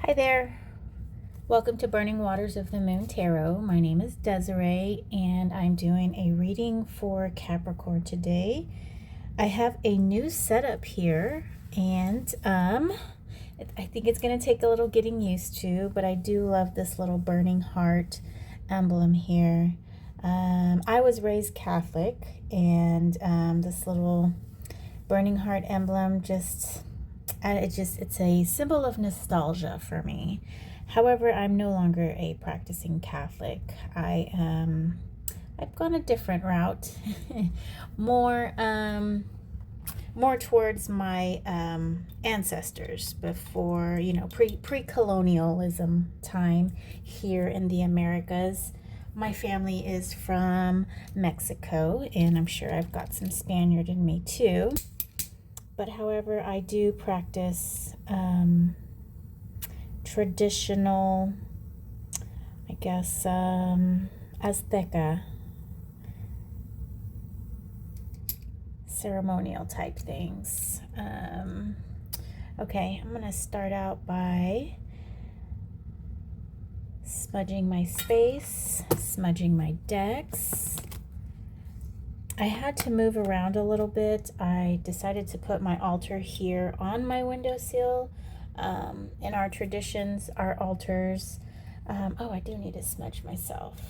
Hi there. Welcome to Burning Waters of the Moon Tarot. My name is Desiree and I'm doing a reading for Capricorn today. I have a new setup here and I think it's going to take a little getting used to, but I do love this little burning heart emblem here. I was raised Catholic and this little burning heart emblem it's a symbol of nostalgia for me. However, I'm no longer a practicing Catholic. I've gone a different route, more towards my ancestors before, pre-colonialism time here in the Americas. My family is from Mexico, and I'm sure I've got some Spaniard in me too. But however, I do practice traditional, I guess, Azteca ceremonial type things. Okay, I'm going to start out by smudging my space, smudging my decks. I had to move around a little bit. I decided to put my altar here on my windowsill. In our traditions, our altars, I do need to smudge myself.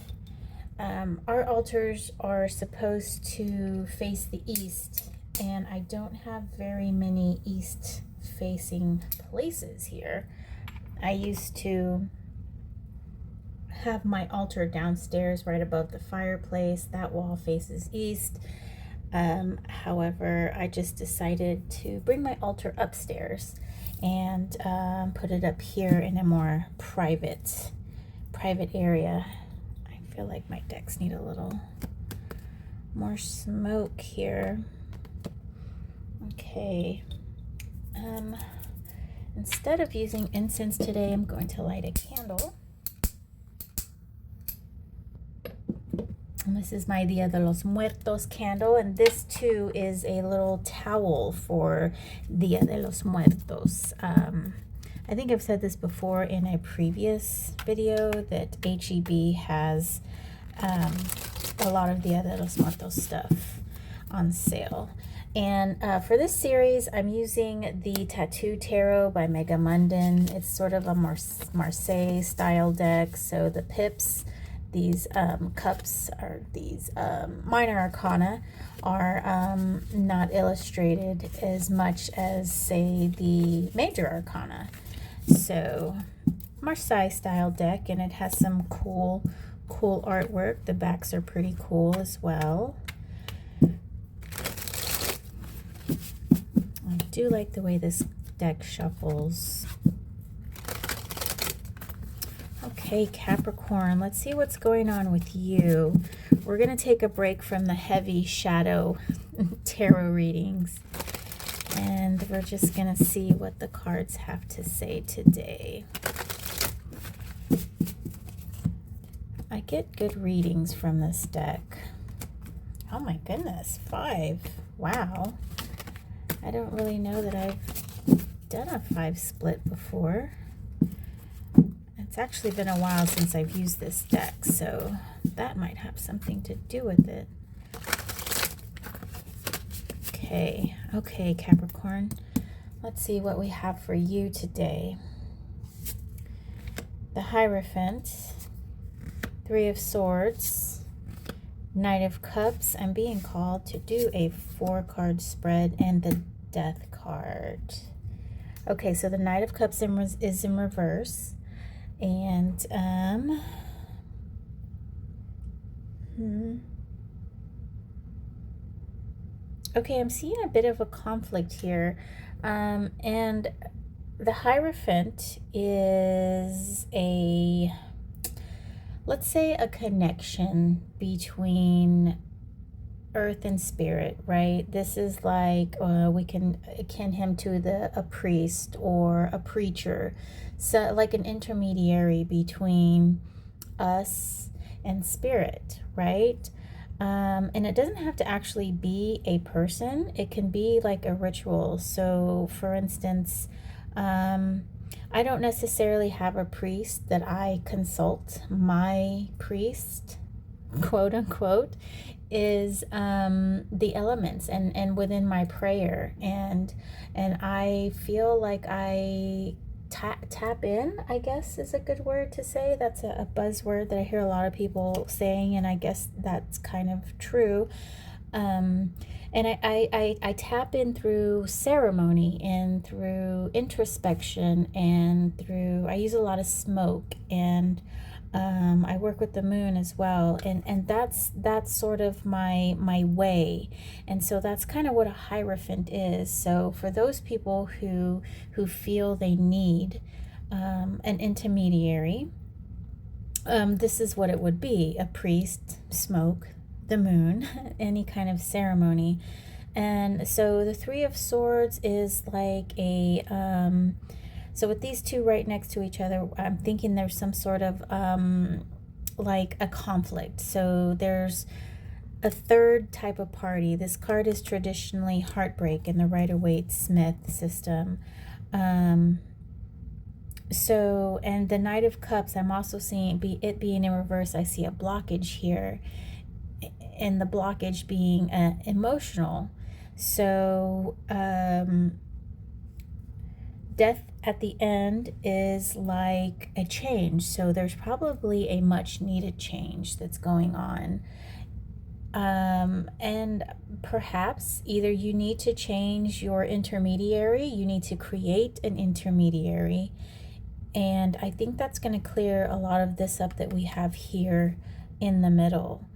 Our altars are supposed to face the east, and I don't have very many east facing places here. I used to have my altar downstairs right above the fireplace. That wall faces east. However, I just decided to bring my altar upstairs and put it up here in a more private area. I feel like my decks need a little more smoke here. Okay. Instead of using incense today, I'm going to light a candle. And this is my Dia de los Muertos candle, and this too is a little towel for Dia de los Muertos. I think I've said this before in a previous video that HEB has a lot of Dia de los Muertos stuff on sale. And for this series, I'm using the Tattoo Tarot by Megamunden. It's sort of a Marseille style deck, so the pips, these cups, are these minor arcana, are not illustrated as much as, say, the major arcana. So Marseille style deck, and it has some cool artwork. The backs are pretty cool as well. I do like the way this deck shuffles. Okay, Capricorn, let's see what's going on with you. We're going to take a break from the heavy shadow tarot readings, and we're just going to see what the cards have to say today. I get good readings from this deck. Oh my goodness, 5. Wow. I don't really know that I've done a 5 split before. It's actually been a while since I've used this deck, so that might have something to do with it. Okay, Capricorn. Let's see what we have for you today. The Hierophant, 3 of Swords, Knight of Cups. I'm being called to do a 4-card spread, and the Death card. Okay, so the Knight of Cups is in reverse. And okay, I'm seeing a bit of a conflict here, and the Hierophant is let's say a connection between earth and spirit, right? This is like we can akin him to a priest or a preacher, so like an intermediary between us and spirit, right? And it doesn't have to actually be a person. It can be like a ritual. So for instance, I don't necessarily have a priest that I consult. My priest, quote unquote, is the elements and within my prayer, and I feel like I tap in, I guess is a good word to say. That's a buzzword that I hear a lot of people saying, and I guess that's kind of true. And I tap in through ceremony and through introspection and through, I use a lot of smoke, and I work with the moon as well, and that's sort of my way. And so that's kind of what a hierophant is. So for those people who feel they need an intermediary, this is what it would be: a priest, smoke, the moon, any kind of ceremony. And so the Three of Swords is like a so with these two right next to each other, I'm thinking there's some sort of like a conflict. So there's a third type of party. This card is traditionally heartbreak in the Rider-Waite-Smith system. So, and the Knight of Cups, I'm also seeing it being in reverse. I see a blockage here, and the blockage being emotional. So death at the end is like a change. So there's probably a much needed change that's going on. And perhaps either you need to change your intermediary, you need to create an intermediary. And I think that's going to clear a lot of this up that we have here in the middle.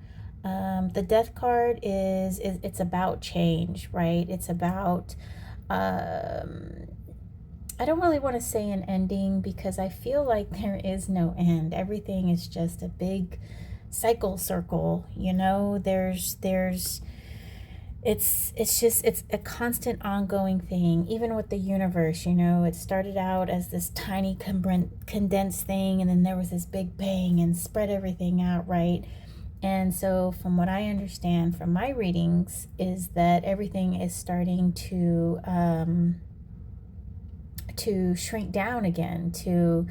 The Death card is it's about change, right? It's about, I don't really want to say an ending, because I feel like there is no end. Everything is just a big circle, you know. It's a constant ongoing thing, even with the universe, you know. It started out as this tiny condensed thing, and then there was this big bang and spread everything out, right? And so from what I understand from my readings is that everything is starting to shrink down again, to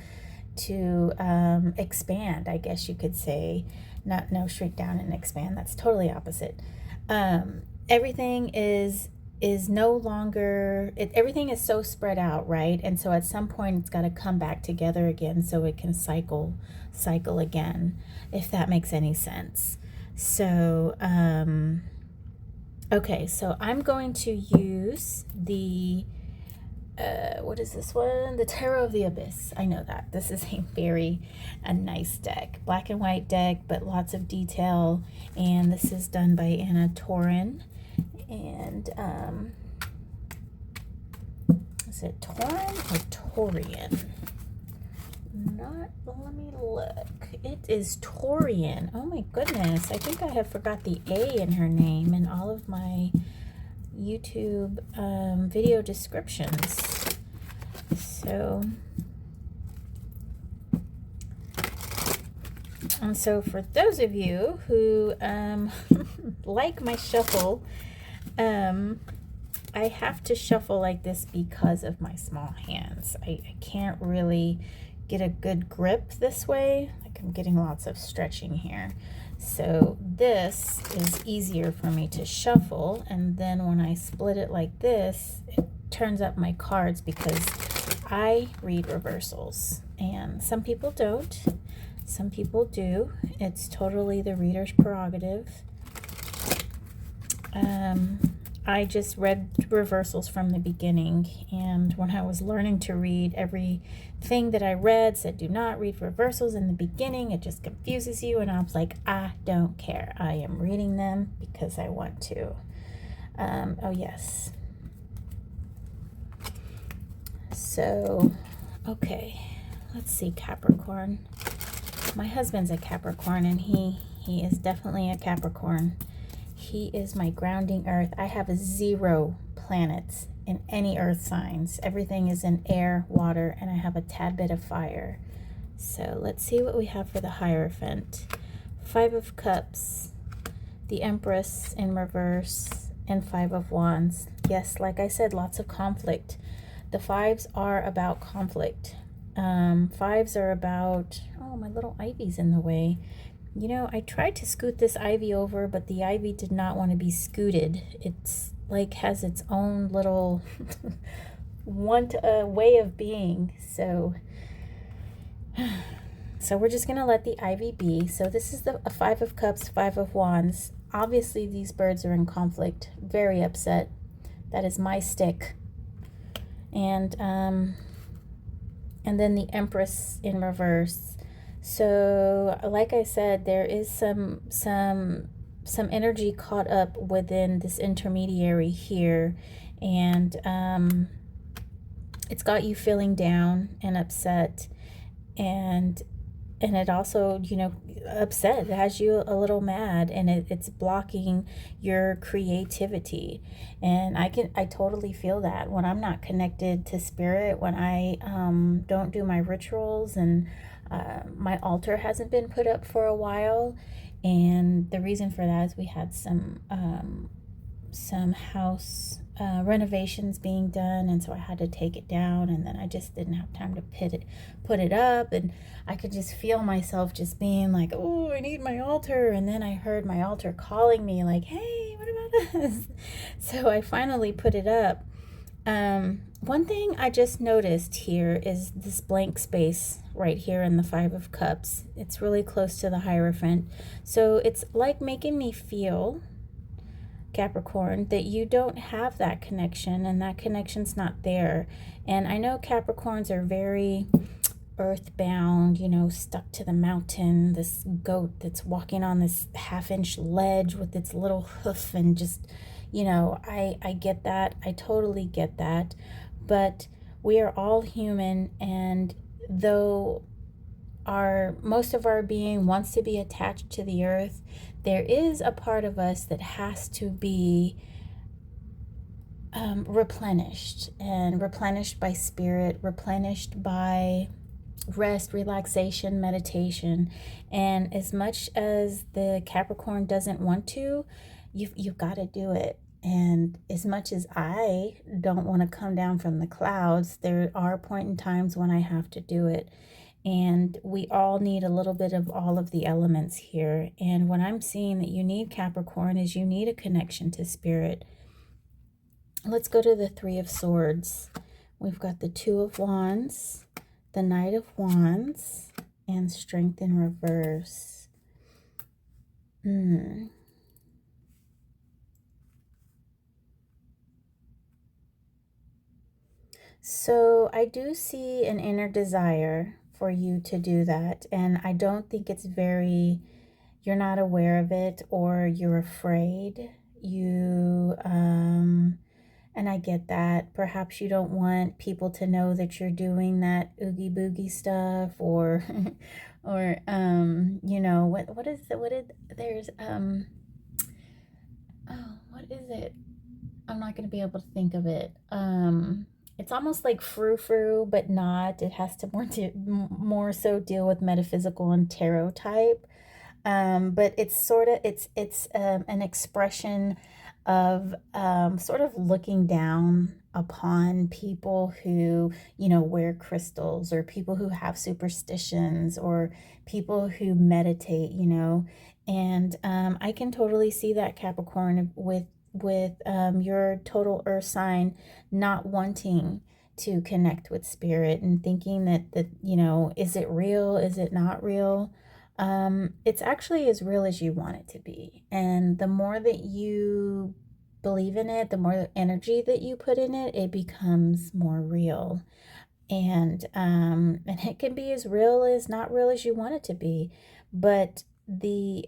expand, I guess you could say. No, shrink down and expand, that's totally opposite. Everything is no longer, everything is so spread out, right? And so at some point it's got to come back together again so it can cycle again, if that makes any sense. So okay, so I'm going to use the what is this one? The Tarot of the Abyss. I know that. This is a nice deck. Black and white deck, but lots of detail. And this is done by Anna Tourian. And is it Tourian or Tourian? Let me look. It is Tourian. Oh my goodness. I think I have forgot the A in her name in all of my YouTube video descriptions. So, and so for those of you who like my shuffle, I have to shuffle like this because of my small hands. I can't really get a good grip this way. Like, I'm getting lots of stretching here. So this is easier for me to shuffle, and then when I split it like this, it turns up my cards, because I read reversals, and some people don't, some people do. It's totally the reader's prerogative. I just read reversals from the beginning, and when I was learning to read, everything that I read said do not read reversals in the beginning. It just confuses you, and I was like, I don't care. I am reading them because I want to. Oh yes. So, okay, let's see, Capricorn. My husband's a Capricorn, and he is definitely a Capricorn. He is my grounding earth. I have 0 planets in any earth signs. Everything is in air, water, and I have a tad bit of fire. So let's see what we have for the Hierophant. 5 of Cups, the Empress in reverse, and 5 of Wands. Yes, like I said, lots of conflict. The fives are about conflict. Fives are about, oh, my little ivy's in the way. You know, I tried to scoot this ivy over, but the ivy did not want to be scooted. It's like has its own little way of being. So we're just gonna let the ivy be. So this is a Five of Cups, Five of Wands. Obviously these birds are in conflict, very upset. That is my stick. And then the Empress in reverse. So like I said, there is some energy caught up within this intermediary here, and it's got you feeling down and upset, and it also, you know, upset. It has you a little mad, and it's blocking your creativity. And I totally feel that when I'm not connected to spirit, when I don't do my rituals, and my altar hasn't been put up for a while. And the reason for that is we had some house renovations being done, and so I had to take it down, and then I just didn't have time to put it up, and I could just feel myself just being like, oh, I need my altar. And then I heard my altar calling me like, hey, what about this? So I finally put it up. One thing I just noticed here is this blank space right here in the Five of Cups. It's really close to the Hierophant, so it's like making me feel, Capricorn, that you don't have that connection, and that connection's not there. And I know Capricorns are very earthbound, you know, stuck to the mountain, this goat that's walking on this half-inch ledge with its little hoof, and just, you know, I get that. I totally get that. But we are all human, and though most of our being wants to be attached to the earth, there is a part of us that has to be replenished, and replenished by spirit, replenished by rest, relaxation, meditation. And as much as the Capricorn doesn't want to, you've got to do it. And as much as I don't want to come down from the clouds, there are point in times when I have to do it. And we all need a little bit of all of the elements here. And what I'm seeing that you need, Capricorn, is you need a connection to spirit. Let's go to the Three of Swords. We've got the Two of Wands, the Knight of Wands, and Strength in reverse. So I do see an inner desire for you to do that, and I don't think it's you're not aware of it, or you're afraid. And I get that. Perhaps you don't want people to know that you're doing that oogie boogie stuff, or or you know, what is it? There's oh, what is it? I'm not going to be able to think of it. It's almost like frou-frou, but not. It has to more so deal with metaphysical and tarot type. But it's sort of it's an expression of sort of looking down upon people who, you know, wear crystals, or people who have superstitions, or people who meditate, you know. And I can totally see that, Capricorn, with your total earth sign not wanting to connect with spirit, and thinking that you know, is it real, is it not real? It's actually as real as you want it to be. And the more that you believe in it, the more energy that you put in it, it becomes more real. And it can be as real as not real as you want it to be. But the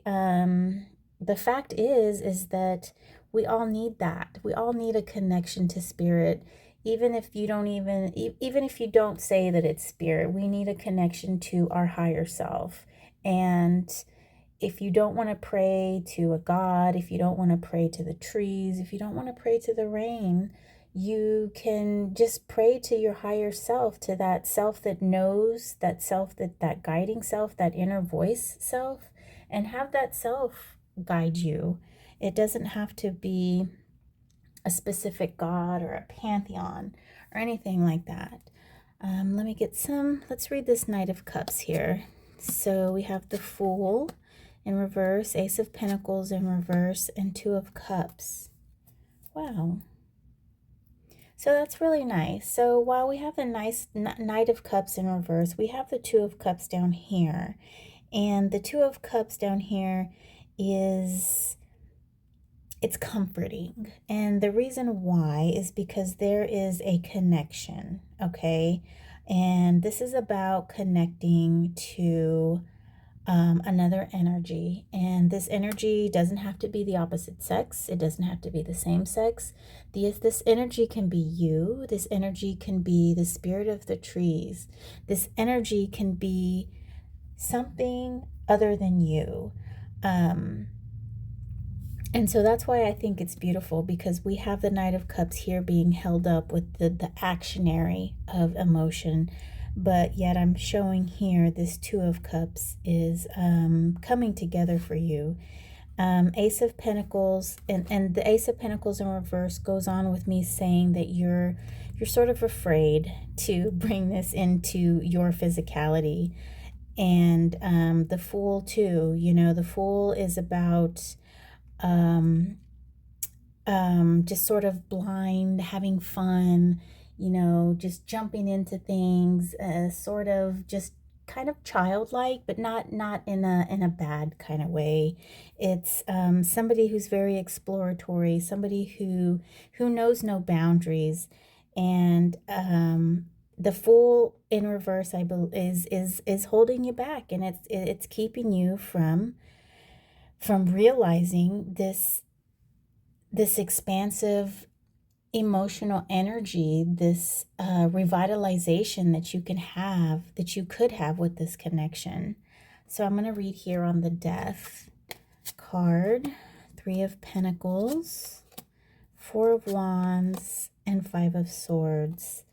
fact is that we all need that. We all need a connection to spirit. Even if you don't even if you don't say that it's spirit, we need a connection to our higher self. And if you don't want to pray to a god, if you don't want to pray to the trees, if you don't want to pray to the rain, you can just pray to your higher self, to that self that knows, that self, that guiding self, that inner voice self, and have that self guide you. It doesn't have to be a specific god or a pantheon or anything like that. Let me get some, let's read this Knight of Cups here. So we have the Fool in reverse, Ace of Pentacles in reverse, and Two of Cups. Wow. So that's really nice. So while we have the nice Knight of Cups in reverse, we have the Two of Cups down here. And the Two of Cups down here is, it's comforting. And the reason why is because there is a connection, okay? And this is about connecting to another energy. And this energy doesn't have to be the opposite sex. It doesn't have to be the same sex. This energy can be you. This energy can be the spirit of the trees. This energy can be something other than you. And so that's why I think it's beautiful, because we have the Knight of Cups here being held up with the actionary of emotion. But yet I'm showing here this Two of Cups is coming together for you. Ace of Pentacles, and the Ace of Pentacles in reverse goes on with me saying that you're sort of afraid to bring this into your physicality. And the Fool too, you know, the Fool is about just sort of blind, having fun, you know, just jumping into things, sort of just kind of childlike, but not in a bad kind of way. It's somebody who's very exploratory, somebody who knows no boundaries. And the Fool in reverse, I believe, is holding you back, and it's keeping you from realizing this expansive emotional energy, this revitalization that you could have with this connection. So I'm going to read here on the Death card, Three of Pentacles, Four of Wands, and Five of Swords.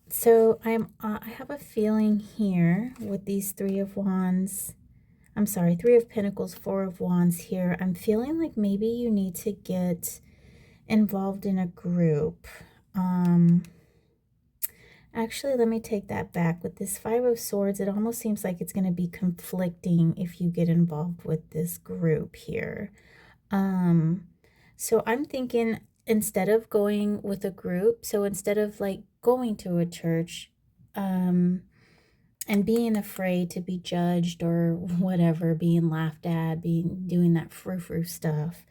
So I have a feeling here with these Three of Wands, I'm sorry, Three of Pentacles, Four of Wands here. I'm feeling like maybe you need to get involved in a group. Actually, let me take that back. With this Five of Swords, it almost seems like it's going to be conflicting if you get involved with this group here. So I'm thinking, instead of going with a group, so instead of like going to a church, and being afraid to be judged or whatever, being laughed at, doing that frou-frou stuff,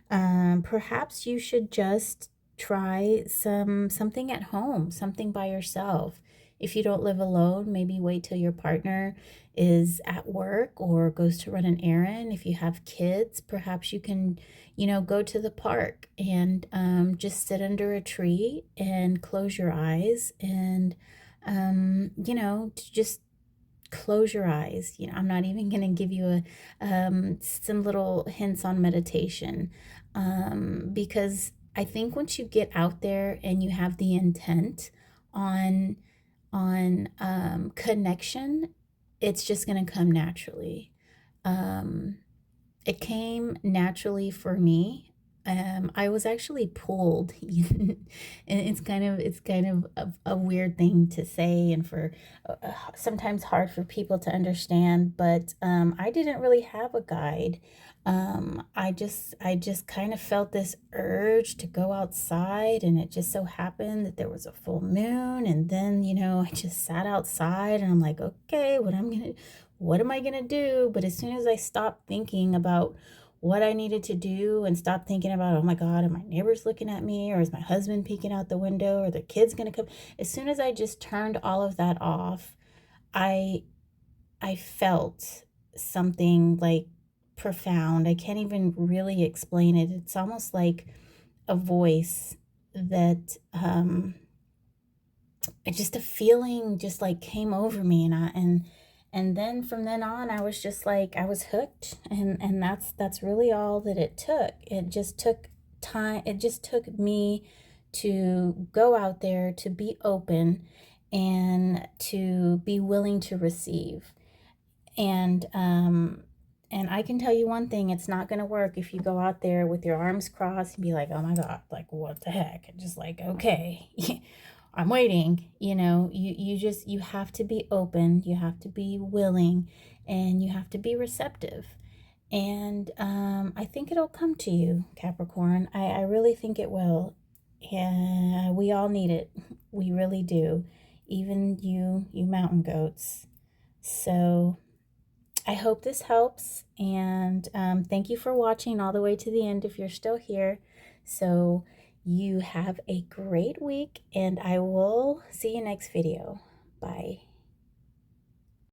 perhaps you should just try something at home, something by yourself. If you don't live alone, maybe wait till your partner is at work or goes to run an errand. If you have kids, perhaps you can, you know, go to the park and just sit under a tree and close your eyes and, you know, just close your eyes. You know, I'm not even going to give you some little hints on meditation, because I think once you get out there and you have the intent on connection, it's just going to come naturally. It came naturally for me. I was actually pulled, and it's kind of a weird thing to say, and for sometimes hard for people to understand. But I didn't really have a guide. I just kind of felt this urge to go outside, and it just so happened that there was a full moon, and then, you know, I just sat outside, and I'm like, okay, what am I gonna do? But as soon as I stopped thinking about what I needed to do and stop thinking about, oh my God, are my neighbors looking at me, or is my husband peeking out the window, or the kids gonna come? As soon as I just turned all of that off, I felt something like profound. I can't even really explain it. It's almost like a voice that just a feeling just like came over me, and then from then on, I was just like, I was hooked, and that's really all that it took. It just took time. It just took me to go out there, to be open, and to be willing to receive. And And I can tell you one thing, it's not going to work if you go out there with your arms crossed and be like, oh my God, like, what the heck? And just like, okay, I'm waiting. You have to be open, you have to be willing, and you have to be receptive. And I think it'll come to you, Capricorn. I really think it will. And we all need it. We really do. Even you mountain goats. So I hope this helps, and thank you for watching all the way to the end if you're still here. So you have a great week, and I will see you next video. Bye.